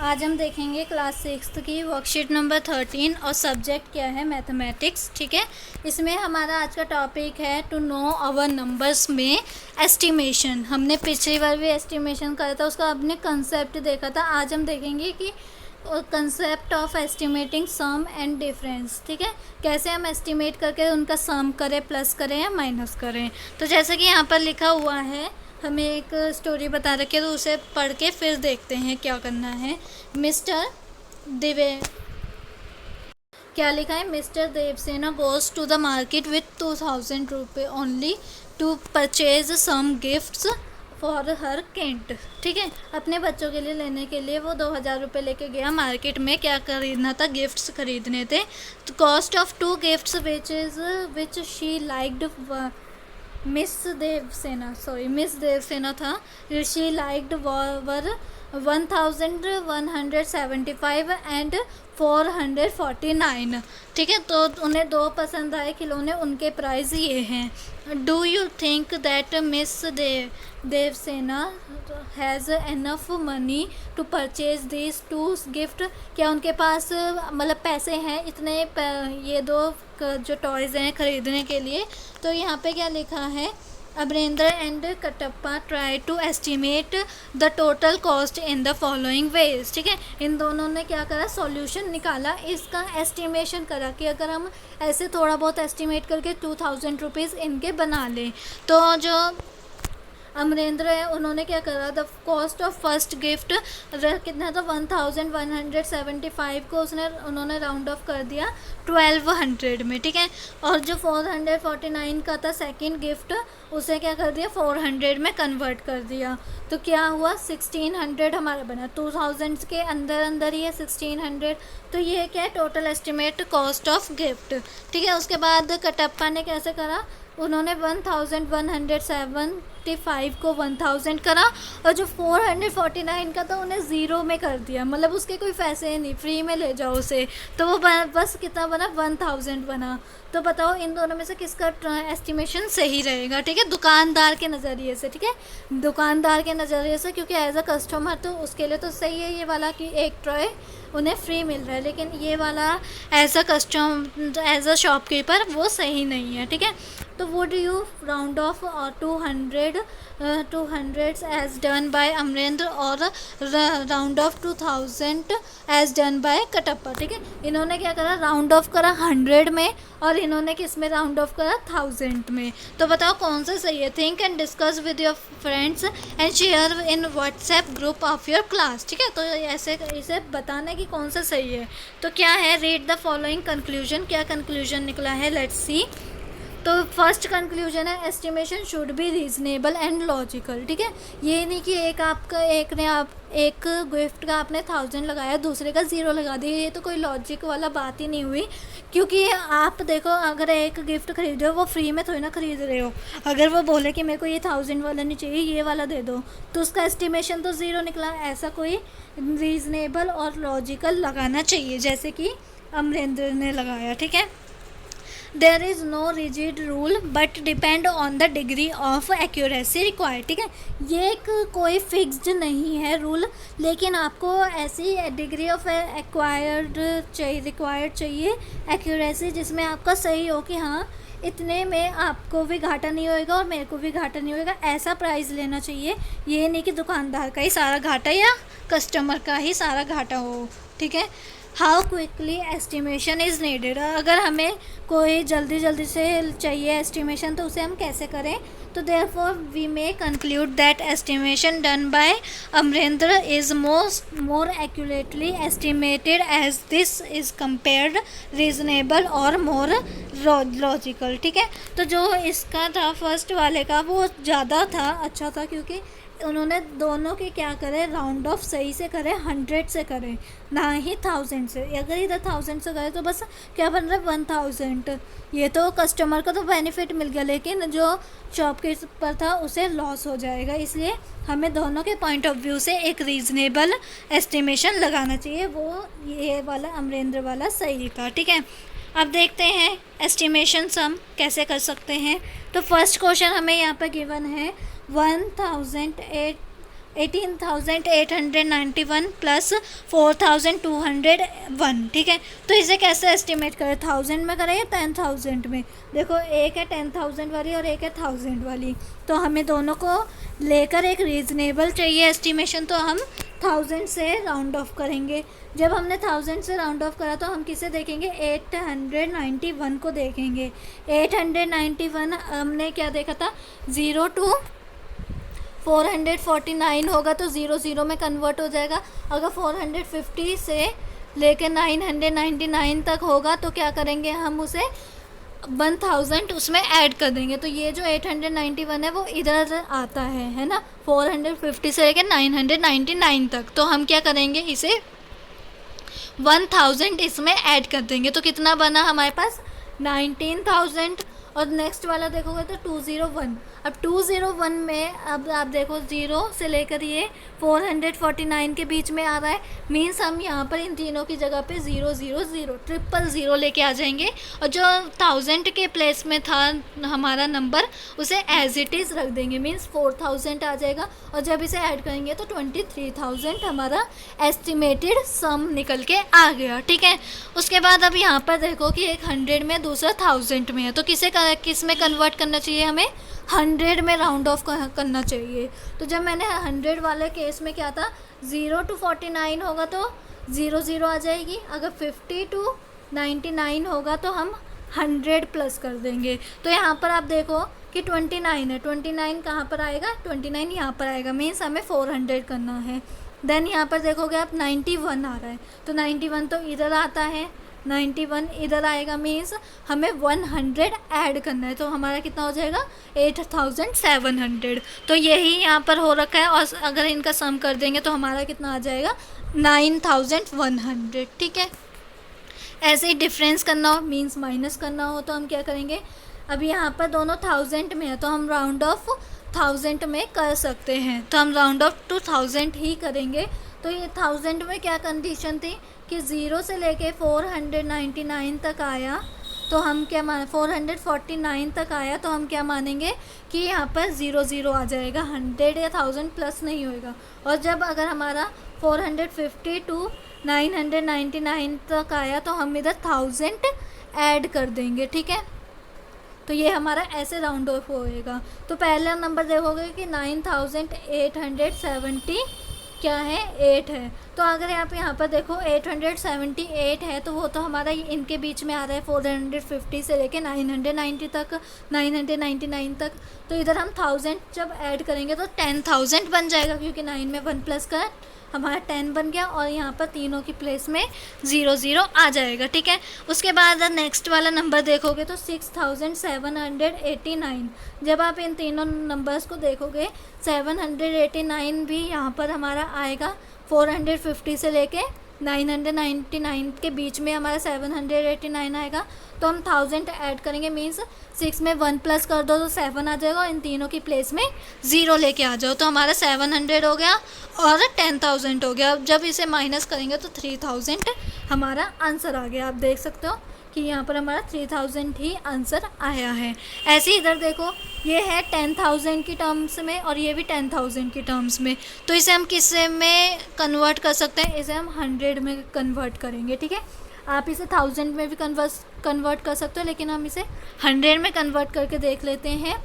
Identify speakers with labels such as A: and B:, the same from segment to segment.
A: आज हम देखेंगे क्लास 6 की वर्कशीट नंबर 13 और सब्जेक्ट क्या है मैथमेटिक्स। ठीक है, इसमें हमारा आज का टॉपिक है टू नो आवर नंबर्स में एस्टिमेशन। हमने पिछली बार भी एस्टिमेशन करा था, उसका हमने कंसेप्ट देखा था। आज हम देखेंगे कि concept of estimating sum and difference. ठीक है, कैसे हम एस्टिमेट करके उनका सम करें, प्लस करें या माइनस करें। तो जैसे कि यहाँ पर लिखा हुआ है, हमें एक स्टोरी बता रखी है, तो उसे पढ़ के फिर देखते हैं क्या करना है। मिस्टर दिवे क्या लिखा है, mister Devasena goes to the market with 2000 रुपये only to purchase some gifts for her kid. ठीक है, अपने बच्चों के लिए लेने के लिए वो 2000 रुपये लेके गया मार्केट में। क्या खरीदना था? गिफ्ट्स खरीदने थे। तो cost of 2 gifts which she liked miss Devasena था। She liked were 1175 and 449। ठीक है, तो उन्हें 2 पसंद आए खिलौने, उनके प्राइस ये हैं। Do you think that miss Devasena has enough money to purchase this 2 gift? क्या उनके पास मतलब पैसे हैं इतने ये 2 जो टॉयज़ हैं खरीदने के लिए? तो यहाँ पे क्या लिखा है, Amarendra and Kattappa try to estimate the total cost in the following ways. ठीक है, इन दोनों ने क्या करा, सॉल्यूशन निकाला, इसका एस्टिमेशन करा कि अगर हम ऐसे थोड़ा बहुत एस्टिमेट करके 2000 रुपीज़ इनके बना लें। तो जो अमरेंद्र है उन्होंने क्या करा, the cost of first gift कितना था, 1175 को उन्होंने राउंड ऑफ कर दिया 1200 में। ठीक है, और जो 449 का था सेकंड गिफ्ट, उसे क्या कर दिया, 400 में कन्वर्ट कर दिया। तो क्या हुआ, 1600 हमारा बना। 2000 के अंदर ही है 1600। तो ये क्या है, total estimate cost of gift. ठीक है, उसके बाद कटप्पा ने कैसे करा, उन्होंने 1175 को 1000 करा, और जो 449 का था उन्हें ज़ीरो में कर दिया, मतलब उसके कोई पैसे नहीं, फ्री में ले जाओ उसे। तो वो बस कितना बना, 1000 बना। तो बताओ इन दोनों में से किसका एस्टिमेशन सही रहेगा? ठीक है, दुकानदार के नज़रिए से। ठीक है, दुकानदार के नज़रिए से, क्योंकि एज अ कस्टमर तो उसके लिए तो सही है ये वाला कि एक टॉय उन्हें फ्री मिल रहा है, लेकिन ये वाला एज अ शॉपकीपर वो सही नहीं है। ठीक है, तो would you round off 200 as done by Amarendra और round off 2000 as done by Kattappa. ठीक है, इन्होंने क्या करा, राउंड ऑफ करा 100 में, और इन्होंने किस में राउंड ऑफ करा, 1000 में। तो बताओ कौन सा सही है? Think and discuss with your friends and share in WhatsApp group of your class. ठीक है, तो ऐसे इसे बताना कि कौन सा सही है। तो क्या है, रीड द फॉलोइंग कंक्लूजन। क्या कंक्लूजन निकला है, लेट्स सी। तो फर्स्ट कंक्लूजन है, estimation should be reasonable and logical. ठीक है, ये नहीं कि एक गिफ्ट का आपने 1000 लगाया, दूसरे का 0 लगा दिया, ये तो कोई लॉजिक वाला बात ही नहीं हुई। क्योंकि आप देखो, अगर एक गिफ्ट खरीद रहे हो, वो फ्री में थोड़ी ना खरीद रहे हो। अगर वो बोले कि मेरे को ये 1000 वाला नहीं चाहिए, ये वाला दे दो, तो उसका एस्टिमेशन तो 0 निकला। ऐसा कोई रीजनेबल और लॉजिकल लगाना चाहिए, जैसे कि अमरेंद्र ने लगाया। ठीक है, there is no rigid rule but depend on the degree of accuracy required. ठीक है, ये एक कोई फिक्स्ड नहीं है रूल, लेकिन आपको ऐसी डिग्री ऑफ रिक्वायर्ड चाहिए एक्यूरेसी, जिसमें आपका सही हो कि हाँ इतने में आपको भी घाटा नहीं होएगा और मेरे को भी घाटा नहीं होएगा, ऐसा प्राइस लेना चाहिए। ये नहीं कि दुकानदार का ही सारा घाटा या कस्टमर का ही सारा घाटा हो। ठीक है, how quickly estimation is needed. अगर हमें कोई जल्दी से चाहिए एस्टिमेशन, तो उसे हम कैसे करें? तो therefore we may conclude that estimation done by Amarendra is more accurately estimated as this is compared reasonable और मोर लॉजिकल। ठीक है, तो जो इसका था फर्स्ट वाले का, वो ज़्यादा था, अच्छा था, क्योंकि उन्होंने दोनों के क्या करे, राउंड ऑफ सही से करे, 100 से करे, ना ही 1000 से। अगर इधर 1000 से करे तो बस क्या बन रहा है, 1000। ये तो कस्टमर को तो बेनिफिट मिल गया, लेकिन जो शॉपकीपर था उसे लॉस हो जाएगा। इसलिए हमें दोनों के पॉइंट ऑफ व्यू से एक रीज़नेबल एस्टिमेशन लगाना चाहिए। वो ये वाला अमरेंद्र वाला सही था। ठीक है, अब देखते हैं एस्टिमेशन सम कैसे कर सकते हैं। तो फर्स्ट क्वेश्चन हमें यहाँ पर गिवन है 1008 18,891 प्लस 4,201, ठीक है। तो इसे कैसे एस्टिमेट करें, 1000 में करें या 10,000 में? देखो एक है 10,000 वाली और एक है 1000 वाली, तो हमें दोनों को लेकर एक रीज़नेबल चाहिए एस्टिमेशन, तो हम 1000 से राउंड ऑफ करेंगे। जब हमने 1000 से राउंड ऑफ करा तो हम किसे देखेंगे, 891 को देखेंगे। 891 हमने क्या देखा था, 0 to 449 होगा तो 0 में कन्वर्ट हो जाएगा। अगर 450 से लेकर 999 तक होगा तो क्या करेंगे, हम उसे 1000 उसमें ऐड कर देंगे। तो ये जो 891 है वो इधर आता है ना, 450 से लेकर 999 तक। तो हम क्या करेंगे, इसे 1000 इसमें ऐड कर देंगे। तो कितना बना हमारे पास, 19,000। और नेक्स्ट वाला देखोगे तो 201। अब 201 में अब आप देखो 0 से लेकर ये 449 के बीच में आ रहा है, मीन्स हम यहाँ पर इन तीनों की जगह पे 0 0 0 000 लेके आ जाएंगे। और जो 1000 के प्लेस में था हमारा नंबर, उसे एज इट इज़ रख देंगे, मीन्स 4000 आ जाएगा। और जब इसे ऐड करेंगे तो 23,000 हमारा एस्टिमेटेड सम निकल के आ गया, ठीक है। उसके बाद अब यहाँ पर देखो कि एक 100 में, दूसरा 1000 में है, तो किस में कन्वर्ट करना चाहिए, हमें 100 में राउंड ऑफ करना चाहिए। तो जब मैंने 100 वाले केस में क्या था, 0 to 49 होगा तो 0 आ जाएगी। अगर 50 to 99 होगा तो हम 100 प्लस कर देंगे। तो यहाँ पर आप देखो कि 29 है, 29 कहाँ पर आएगा, 29 यहाँ पर आएगा, मीन्स हमें 400 करना है। देन यहाँ पर देखोगे आप 91 आ रहा है, तो 91 तो इधर आता है, 91 इधर आएगा, मीन्स हमें 100 ऐड करना है। तो हमारा कितना हो जाएगा, 8,700। तो यही यहाँ पर हो रखा है। और अगर इनका सम कर देंगे तो हमारा कितना आ जाएगा, 9,100, ठीक है। ऐसे ही डिफरेंस करना हो, मीन्स माइनस करना हो, तो हम क्या करेंगे, अब यहाँ पर दोनों 1000 में है तो हम राउंड ऑफ 1000 में कर सकते हैं, तो हम राउंड ऑफ टू 1000 ही करेंगे। तो ये 1000 में क्या कंडीशन थी कि 0 से लेके 499 तक आया तो हम क्या 449 तक आया तो हम क्या मानेंगे कि यहाँ पर 0 आ जाएगा, 100 या 1000 प्लस नहीं होएगा। और जब अगर हमारा 450 to 999 तक आया तो हम इधर 1000 ऐड कर देंगे, ठीक है। तो ये हमारा ऐसे राउंड ऑफ होएगा। तो पहला नंबर देखोगे कि 9,870 क्या है, 8 है। तो अगर आप यहाँ पर देखो 878 है, तो वो तो हमारा इनके बीच में आ रहा है, 450 से लेके 990 तक, 999 तक। तो इधर हम 1000 जब ऐड करेंगे तो 10,000 बन जाएगा, क्योंकि 9 में 1 प्लस का हमारा 10 बन गया। और यहाँ पर तीनों की प्लेस में 0 आ जाएगा, ठीक है। उसके बाद नेक्स्ट वाला नंबर देखोगे तो 6,789। जब आप इन तीनों नंबर्स को देखोगे, 789 भी यहाँ पर हमारा आएगा, 450 से लेके 999 के बीच में हमारा 789 आएगा। तो हम 1000 ऐड करेंगे, मीन्स 6 में 1 प्लस कर दो तो 7 आ जाएगा, और इन तीनों की प्लेस में 0 लेके आ जाओ, तो हमारा 700 हो गया और 10,000 हो गया। अब जब इसे माइनस करेंगे तो 3000 हमारा आंसर आ गया। आप देख सकते हो कि यहाँ पर हमारा 3000 ही आंसर आया है। ऐसे ही इधर देखो, ये है 10,000 की टर्म्स में और ये भी 10,000 की टर्म्स में। तो इसे हम किस में कन्वर्ट कर सकते हैं, इसे हम 100 में कन्वर्ट करेंगे, ठीक है। आप इसे 1000 में भी कन्वर्ट कर सकते हो, लेकिन हम इसे 100 में कन्वर्ट करके देख लेते हैं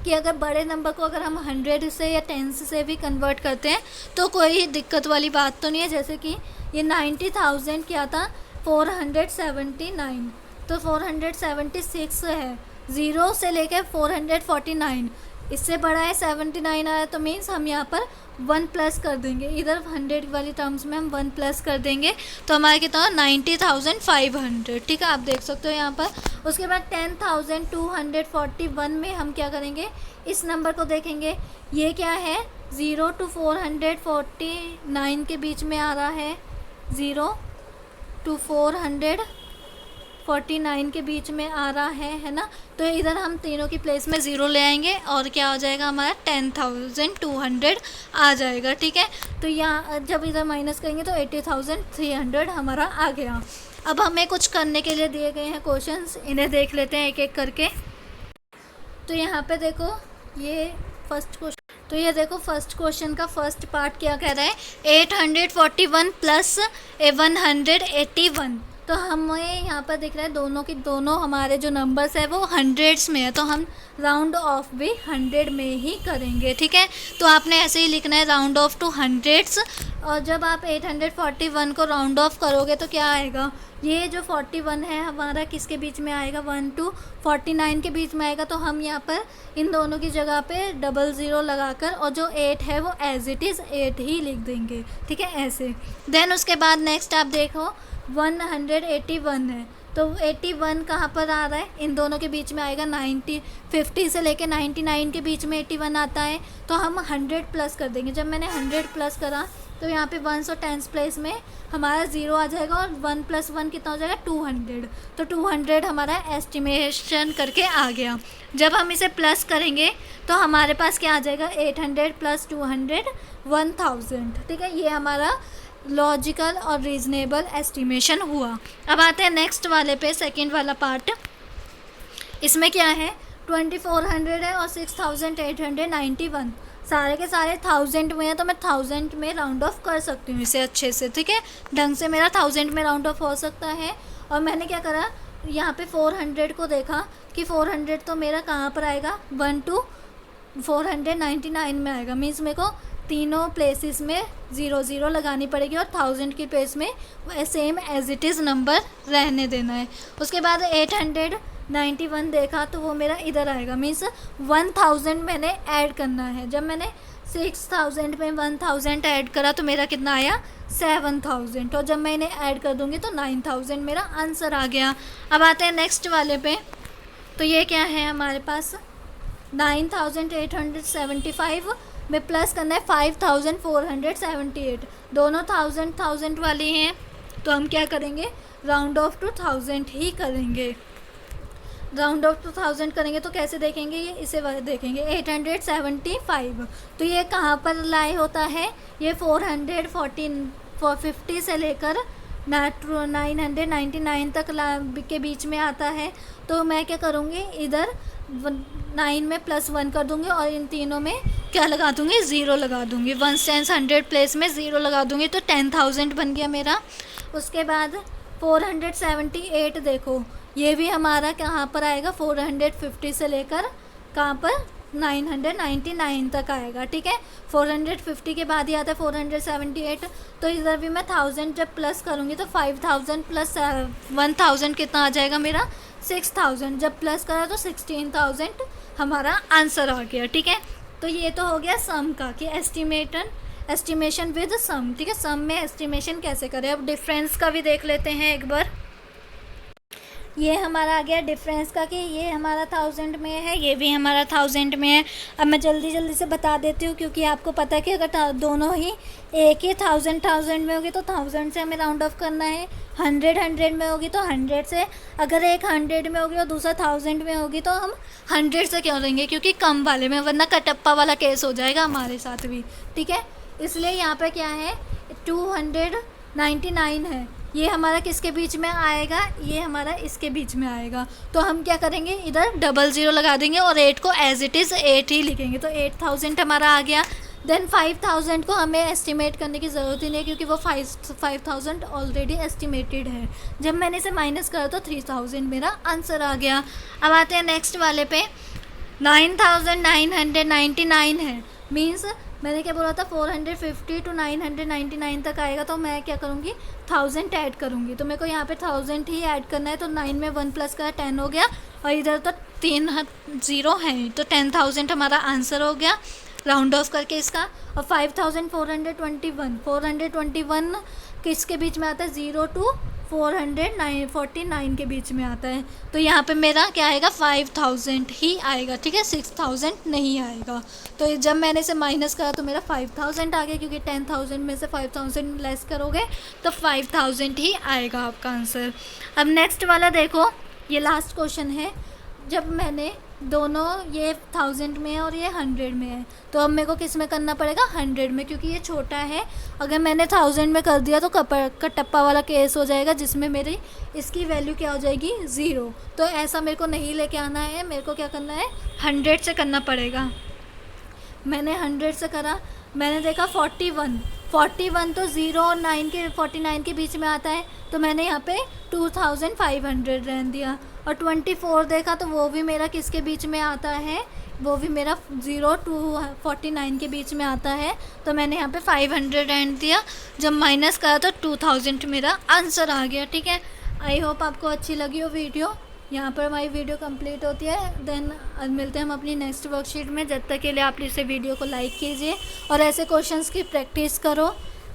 A: कि अगर बड़े नंबर को अगर हम 100 से या 10 से भी कन्वर्ट करते हैं तो कोई दिक्कत वाली बात तो नहीं है। जैसे कि ये 90,000 क्या था, 479, तो 476 है, 0 से लेकर 449, इससे बड़ा है 79 आया, तो मीन्स हम यहाँ पर 1 प्लस कर देंगे, इधर 100 वाली टर्म्स में हम 1 प्लस कर देंगे, तो हमारा कितना 90,500, ठीक है। आप देख सकते हो यहाँ पर। उसके बाद 10,241 में हम क्या करेंगे, इस नंबर को देखेंगे, ये क्या है, 0 to 449 के बीच में आ रहा है, 0 to 449 के बीच में आ रहा है ना। तो इधर हम तीनों की प्लेस में 0 ले आएंगे और क्या हो जाएगा, हमारा 10,200 आ जाएगा, ठीक है। तो यहाँ जब इधर माइनस करेंगे तो 80,300 हमारा आ गया। अब हमें कुछ करने के लिए दिए गए हैं क्वेश्चंस, इन्हें देख लेते हैं एक एक करके। तो यहाँ पे देखो, ये फर्स्ट क्वेश्चन तो ये देखो फर्स्ट क्वेश्चन का फर्स्ट पार्ट क्या कह रहा है, 841 प्लस 181। तो हमें यहाँ पर दिख रहा है दोनों की दोनों हमारे जो नंबर्स है वो हंड्रेड्स में है, तो हम राउंड ऑफ भी 100 में ही करेंगे, ठीक है। तो आपने ऐसे ही लिखना है राउंड ऑफ टू हंड्रेड्स। और जब आप 841 को राउंड ऑफ करोगे तो क्या आएगा, ये जो 41 है हमारा किसके बीच में आएगा, 1 to 49 के बीच में आएगा। तो हम यहाँ पर इन दोनों की जगह पे 00 लगाकर और जो 8 है वो एज इट इज़ 8 ही लिख देंगे, ठीक है, ऐसे। देन उसके बाद नेक्स्ट आप देखो 181 है, तो 81 कहाँ पर आ रहा है, इन दोनों के बीच में आएगा 50 से लेके 99 के बीच में 81 आता है। तो हम 100 प्लस कर देंगे। जब मैंने 100 प्लस करा तो यहाँ पे 1s और 10s प्लेस में हमारा 0 आ जाएगा और 1 + 1 कितना हो जाएगा, 200। तो 200 हमारा एस्टिमेशन करके आ गया। जब हम इसे प्लस करेंगे तो हमारे पास क्या आ जाएगा, 800 + 200 1000, ठीक है। ये हमारा लॉजिकल और रीजनेबल एस्टिमेशन हुआ। अब आते हैं नेक्स्ट वाले पे, सेकंड वाला पार्ट। इसमें क्या है, 2400 है और 6891, सारे के सारे 1000 में है, तो मैं 1000 में राउंड ऑफ कर सकती हूँ इसे अच्छे से, ठीक है, ढंग से मेरा 1000 में राउंड ऑफ हो सकता है। और मैंने क्या करा, यहाँ पे 400 को देखा कि 400 तो मेरा कहाँ पर आएगा, 1 to 499 में आएगा। मीन्स मेरे को तीनों प्लेसेस में 00 लगानी पड़ेगी और 1000 की प्लेस में same as it is number रहने देना है। उसके बाद 891 देखा तो वो मेरा इधर आएगा। मीन्स 1000 मैंने ऐड करना है। जब मैंने 6000 में 1000 ऐड करा तो मेरा कितना आया, 7000। तो जब मैं इन्हें ऐड कर दूँगी तो 9000 मेरा आंसर आ गया। अब आते हैं नेक्स्ट वाले पे। तो ये क्या है हमारे पास, 9875 में प्लस करना है 5478। दोनों 1000 वाली हैं, तो हम क्या करेंगे, राउंड ऑफ टू 1000 ही करेंगे। राउंड ऑफ टू 1000 करेंगे तो कैसे देखेंगे, ये इसे देखेंगे 875। तो ये कहाँ पर लाई होता है, ये 450 से लेकर 999 तक के बीच में आता है। तो मैं क्या करूँगी, इधर 9 में +1 कर दूँगी और इन तीनों में क्या लगा दूँगी, 0 लगा दूँगी। 1 10 100 प्लेस में 0 लगा दूँगी तो 10,000 बन गया मेरा। उसके बाद 478 देखो, ये भी हमारा कहाँ पर आएगा, 450 से लेकर कहाँ पर 999 तक आएगा, ठीक है। 450 के बाद ही आता है 478। तो इधर भी मैं 1000 जब प्लस करूँगी तो 5000 + 1000 कितना आ जाएगा मेरा, 6000। जब प्लस करा तो 16000 हमारा आंसर आ गया, ठीक है। तो ये तो हो गया सम का कि एस्टिमेशन विद सम, ठीक है। सम में एस्टिमेशन कैसे करें। अब डिफरेंस का भी देख लेते हैं एक बार। ये हमारा आ गया डिफरेंस का कि ये हमारा 1000 में है, ये भी हमारा 1000 में है। अब मैं जल्दी से बता देती हूँ क्योंकि आपको पता है कि अगर दोनों ही एक ही 1000 में होगी तो 1000 से हमें राउंड ऑफ करना है। 100 में होगी तो 100 से, अगर एक 100 में होगी और दूसरा 1000 में होगी तो हम 100 से क्यों लेंगे, क्योंकि कम वाले में, वरना कटप्पा वाला केस हो जाएगा हमारे साथ भी, ठीक है। इसलिए यहाँ पे क्या है, 299 है, ये हमारा किसके बीच में आएगा, ये हमारा इसके बीच में आएगा। तो हम क्या करेंगे, इधर 00 लगा देंगे और 8 को एज इट इज़ 8 ही लिखेंगे। तो 8000 हमारा आ गया। देन 5000 को हमें एस्टिमेट करने की ज़रूरत ही नहीं क्योंकि वो 5000 ऑलरेडी एस्टिमेटेड है। जब मैंने इसे माइनस करा तो 3000 मेरा आंसर आ गया। अब आते हैं नेक्स्ट वाले पे। 9999 है, मीन्स मैंने क्या बोला था, 450 to 999 तक आएगा। तो मैं क्या करूँगी, 1000 ऐड करूँगी। तो मेरे को यहाँ पे 1000 ही ऐड करना है। तो 9 में 1 प्लस करा 10 हो गया और इधर तो 3 0 है, तो 10,000 हमारा आंसर हो गया राउंड ऑफ करके इसका। और 5421 किसके बीच में आता है, 0 to 449 के बीच में आता है। तो यहाँ पे मेरा क्या आएगा, 5000 ही आएगा, ठीक है, 6000 नहीं आएगा। तो जब मैंने इसे माइनस करा तो मेरा 5000 आ गया, क्योंकि 10,000 में से 5000 लेस करोगे तो 5000 ही आएगा आपका आंसर। अब नेक्स्ट वाला देखो, ये लास्ट क्वेश्चन है। जब मैंने दोनों, ये 1000 में है और ये 100 में है, तो अब मेरे को किस में करना पड़ेगा, 100 में, क्योंकि ये छोटा है। अगर मैंने 1000 में कर दिया तो कटप्पा वाला केस हो जाएगा, जिसमें मेरी इसकी वैल्यू क्या हो जाएगी, 0। तो ऐसा मेरे को नहीं लेके आना है, मेरे को क्या करना है, 100 से करना पड़ेगा। मैंने 100 से करा, मैंने देखा 41 तो 0 और 9 के 49 के बीच में आता है, तो मैंने यहाँ पे 2500 रहने दिया। और 24 देखा तो वो भी मेरा किसके बीच में आता है, वो भी मेरा 0 to 49 के बीच में आता है, तो मैंने यहाँ पे 500 रहने दिया। जब माइनस करा तो 2000 मेरा आंसर आ गया। ठीक है, आई होप आपको अच्छी लगी हो वीडियो। यहाँ पर हमारी वीडियो कंप्लीट होती है। देन मिलते हैं हम अपनी नेक्स्ट वर्कशीट में। जब तक के लिए आप इसे वीडियो को लाइक कीजिए और ऐसे क्वेश्चंस की प्रैक्टिस करो।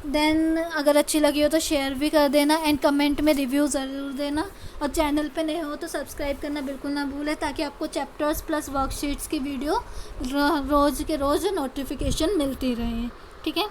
A: देन अगर अच्छी लगी हो तो शेयर भी कर देना एंड कमेंट में रिव्यू ज़रूर देना। और चैनल पे नए हो तो सब्सक्राइब करना बिल्कुल ना भूलें, ताकि आपको चैप्टर्स प्लस वर्कशीट्स की वीडियो रोज़ के रोज़ नोटिफिकेशन मिलती रहे। ठीक है।